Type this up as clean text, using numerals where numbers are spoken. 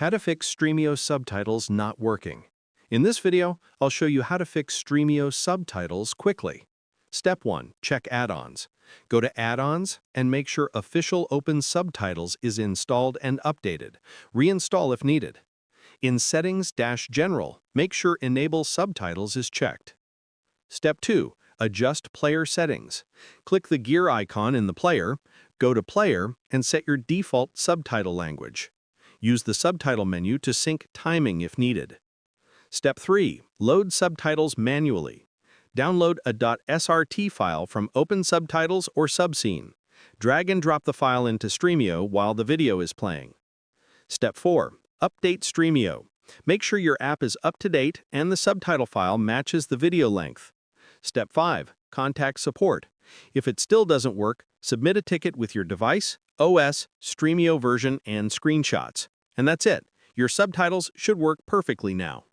How to fix Stremio subtitles not working. In this video, I'll show you how to fix Stremio subtitles quickly. Step 1. Check add-ons. Go to Add-ons and make sure Official OpenSubtitles is installed and updated. Reinstall if needed. In Settings-General, make sure Enable Subtitles is checked. Step 2. Adjust player settings. Click the gear icon in the player, go to Player, and set your default subtitle language. Use the subtitle menu to sync timing if needed. Step 3. Load subtitles manually. Download a .srt file from OpenSubtitles or Subscene. Drag and drop the file into Stremio while the video is playing. Step 4. Update Stremio. Make sure your app is up to date and the subtitle file matches the video length. Step 5. Contact support. If it still doesn't work, submit a ticket with your device, OS, Stremio version, and screenshots. And that's it. Your subtitles should work perfectly now.